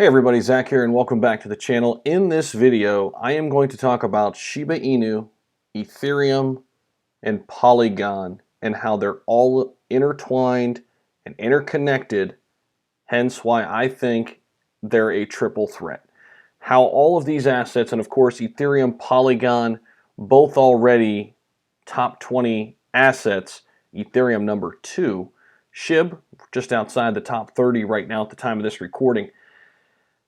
Hey everybody, Zach here and welcome back to the channel. In this video, I am going to talk about Shiba Inu, Ethereum, and Polygon and how they're all intertwined and interconnected, hence why I think they're a triple threat. How all of these assets, and of course Ethereum, Polygon, both already top 20 assets, Ethereum number 2, Shib just outside the top 30 right now at the time of this recording.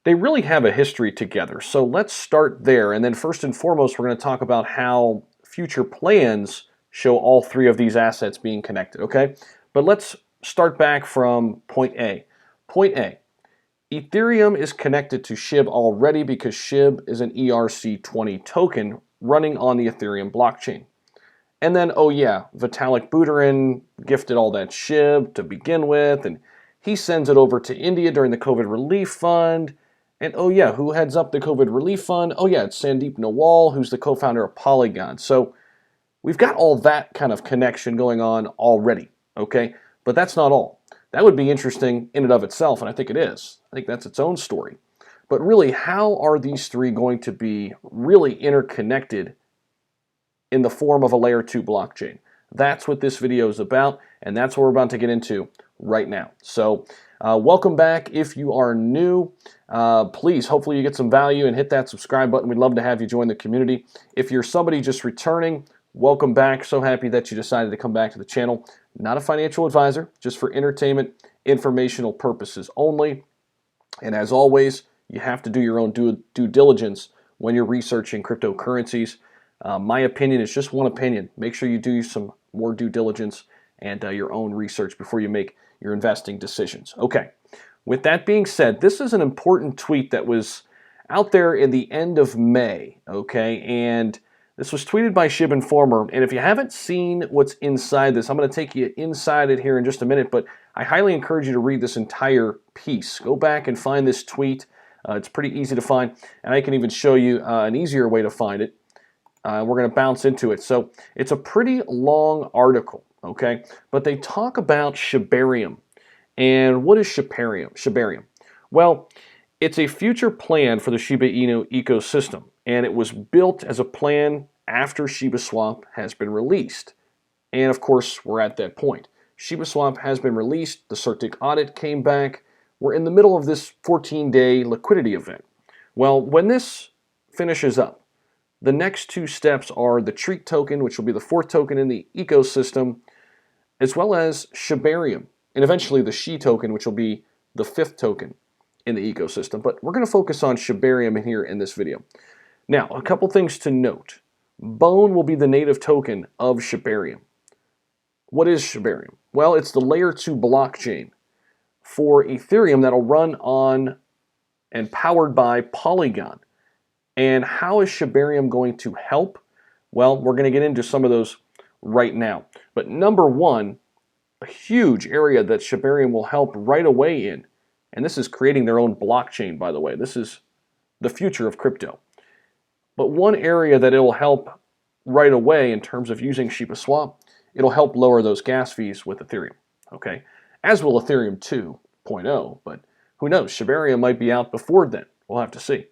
They really have a history together. So let's start there. And then first and foremost, we're going to talk about how future plans show all three of these assets being connected, okay? But let's start back from point A. Point A, Ethereum is connected to Shib already because Shib is an ERC20 token running on the Ethereum blockchain. And then, oh yeah, Vitalik Buterin gifted all that Shib to begin with, and he sends it over to India during the COVID relief fund. And oh yeah, who heads up the COVID relief fund? Oh yeah, it's Sandeep Nawal, who's the co-founder of Polygon. So we've got all that kind of connection going on already, okay? But that's not all. That would be interesting in and of itself, and I think it is. I think that's its own story. But really, how are these three going to be really interconnected in the form of a layer 2 blockchain? That's what this video is about, and that's what we're about to get into right now. So welcome back. If you are new, please, hopefully you get some value and hit that subscribe button. We'd love to have you join the community. If you're somebody just returning, welcome back. So happy that you decided to come back to the channel. Not a financial advisor, just for entertainment, informational purposes only. And as always, you have to do your own due diligence when you're researching cryptocurrencies. My opinion is just one opinion. Make sure you do some more due diligence and your own research before you make your investing decisions. Okay, with that being said, this is an important tweet that was out there in the end of May, okay, and this was tweeted by Shib Informer, and if you haven't seen what's inside this, I'm going to take you inside it here in just a minute, but I highly encourage you to read this entire piece. Go back and find this tweet. It's pretty easy to find, and I can even show you an easier way to find it. We're going to bounce into it. So it's a pretty long article, okay? But they talk about Shibarium. And what is Shibarium? Well, it's a future plan for the Shiba Inu ecosystem. And it was built as a plan after ShibaSwap has been released. And of course, we're at that point. ShibaSwap has been released. The CertiK audit came back. We're in the middle of this 14-day liquidity event. Well, when this finishes up, the next two steps are the Treat token, which will be the fourth token in the ecosystem, as well as Shibarium, and eventually the Shi token, which will be the fifth token in the ecosystem. But we're going to focus on Shibarium here in this video. Now, a couple things to note. Bone will be the native token of Shibarium. What is Shibarium? Well, it's the layer 2 blockchain for Ethereum that'll run on and powered by Polygon. And how is Shibarium going to help? Well, we're going to get into some of those right now. But number one, a huge area that Shibarium will help right away in, and this is creating their own blockchain, by the way. This is the future of crypto. But one area that it will help right away in terms of using ShibaSwap, it'll help lower those gas fees with Ethereum, okay? As will Ethereum 2.0, but who knows? Shibarium might be out before then. We'll have to see.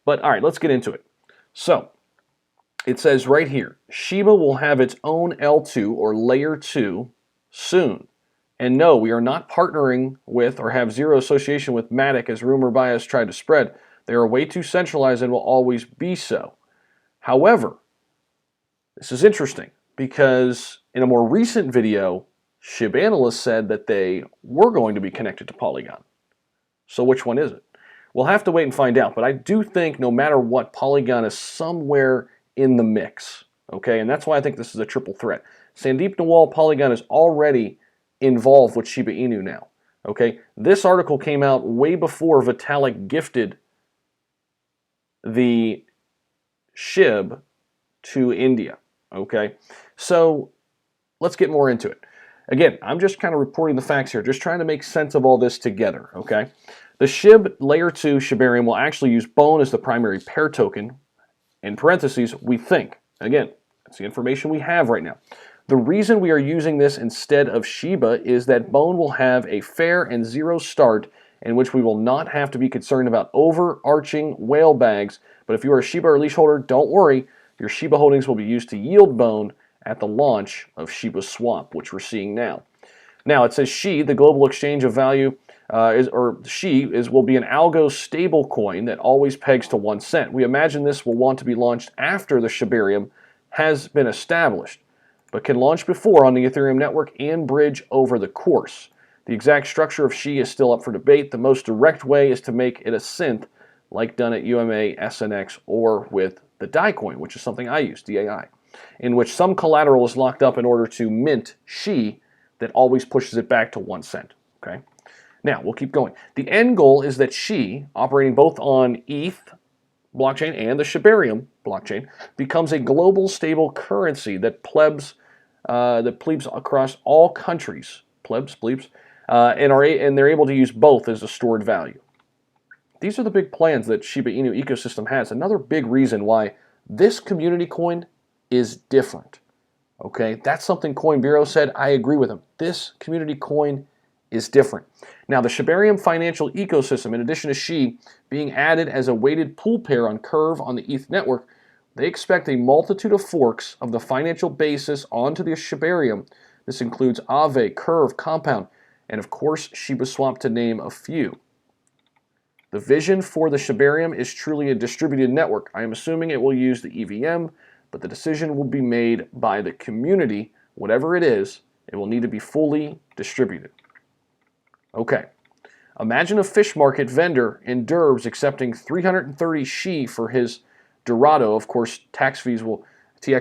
But all right, let's get into it. So it says right here, Shiba will have its own L2 or layer 2 soon. And no, we are not partnering with or have zero association with Matic as rumor bias tried to spread. They are way too centralized and will always be so. However, this is interesting because in a more recent video, Shib analysts said that they were going to be connected to Polygon. So which one is it? We'll have to wait and find out, but I do think no matter what, Polygon is somewhere in the mix, okay? And that's why I think this is a triple threat. Sandeep Nawal, Polygon is already involved with Shiba Inu now, okay? This article came out way before Vitalik gifted the Shib to India, okay? So let's get more into it. Again, I'm just kind of reporting the facts here, just trying to make sense of all this together, okay? The Shib layer 2 Shibarium will actually use Bone as the primary pair token. In parentheses, we think. Again, that's the information we have right now. The reason we are using this instead of Shiba is that Bone will have a fair and zero start in which we will not have to be concerned about overarching whale bags. But if you are a Shiba or leash holder, don't worry. Your Shiba holdings will be used to yield bone at the launch of Shiba Swap, which we're seeing now. Now it says SHI, the global exchange of value, will be an algo stable coin that always pegs to 1 cent. We imagine this will want to be launched after the Shibarium has been established, but can launch before on the Ethereum network and bridge over the course. The exact structure of SHI is still up for debate. The most direct way is to make it a synth, like done at UMA, SNX, or with the DAI coin, which is something I use, DAI, in which some collateral is locked up in order to mint SHI that always pushes it back to 1 cent. Okay. Now, we'll keep going. The end goal is that SHI, operating both on ETH blockchain and the Shibarium blockchain, becomes a global stable currency that plebs across all countries, and they're able to use both as a stored value. These are the big plans that Shiba Inu ecosystem has. Another big reason why this community coin is different. Okay, that's something Coin Bureau said. I agree with them. This community coin is different. Now, the Shibarium financial ecosystem, in addition to SHI being added as a weighted pool pair on Curve on the ETH network, they expect a multitude of forks of the financial basis onto the Shibarium. This includes Aave, Curve, Compound, and of course Shiba Swap, to name a few. The vision for the Shibarium is truly a distributed network. I am assuming it will use the EVM, but the decision will be made by the community. Whatever it is, it will need to be fully distributed. Okay, imagine a fish market vendor in Durbs accepting 330 SHI for his Dorado. Of course, TX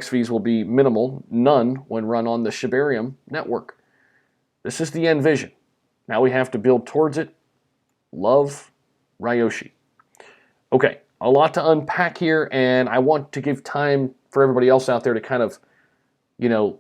fees will be minimal, none when run on the Shibarium network. This is the end vision. Now we have to build towards it. Love, Ryoshi. Okay, a lot to unpack here, and I want to give time for everybody else out there to kind of,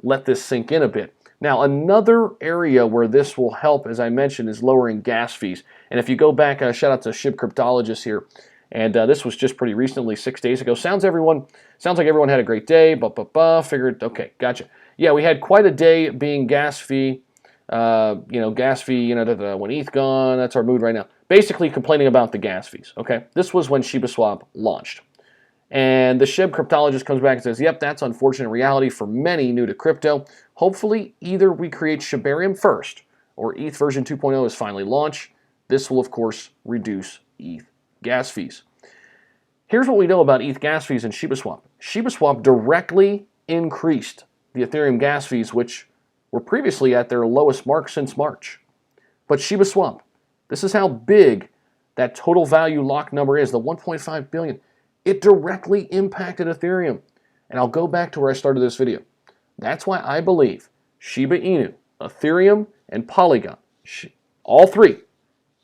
let this sink in a bit. Now, another area where this will help, as I mentioned, is lowering gas fees. And if you go back, shout out to Shib Cryptologist here, and this was just pretty recently, 6 days ago. Sounds like everyone had a great day. Figured, okay, gotcha. Yeah, we had quite a day being gas fee. When ETH gone, that's our mood right now. Basically complaining about the gas fees. Okay, this was when Shiba Swap launched. And the Shib Cryptologist comes back and says, yep, that's unfortunate reality for many new to crypto. Hopefully, either we create Shibarium first, or ETH version 2.0 is finally launched. This will, of course, reduce ETH gas fees. Here's what we know about ETH gas fees and Shiba Swap. Shiba Swap directly increased the Ethereum gas fees, which were previously at their lowest mark since March. But Shiba Swap, this is how big that total value lock number is, the 1.5 billion. It directly impacted Ethereum. And I'll go back to where I started this video. That's why I believe Shiba Inu, Ethereum, and Polygon, all three,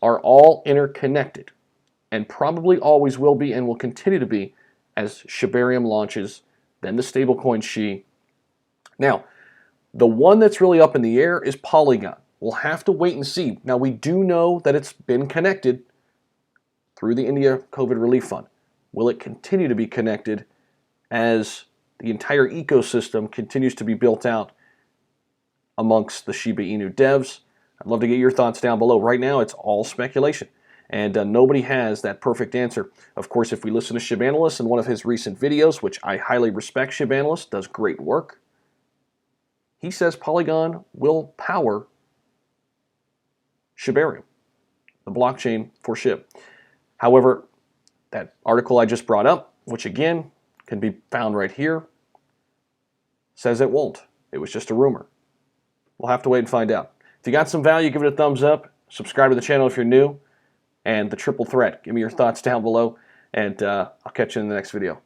are all interconnected and probably always will be and will continue to be as Shibarium launches, then the stablecoin SHI. Now, the one that's really up in the air is Polygon. We'll have to wait and see. Now, we do know that it's been connected through the India COVID Relief Fund. Will it continue to be connected as the entire ecosystem continues to be built out amongst the Shiba Inu devs? I'd love to get your thoughts down below. Right now, it's all speculation, and nobody has that perfect answer. Of course, if we listen to Shib Analyst in one of his recent videos, which I highly respect, Shib Analyst does great work, he says Polygon will power Shibarium, the blockchain for Shib. However, that article I just brought up, which again can be found right here, says it won't. It was just a rumor. We'll have to wait and find out. If you got some value, give it a thumbs up. Subscribe to the channel if you're new. And the triple threat, give me your thoughts down below. And I'll catch you in the next video.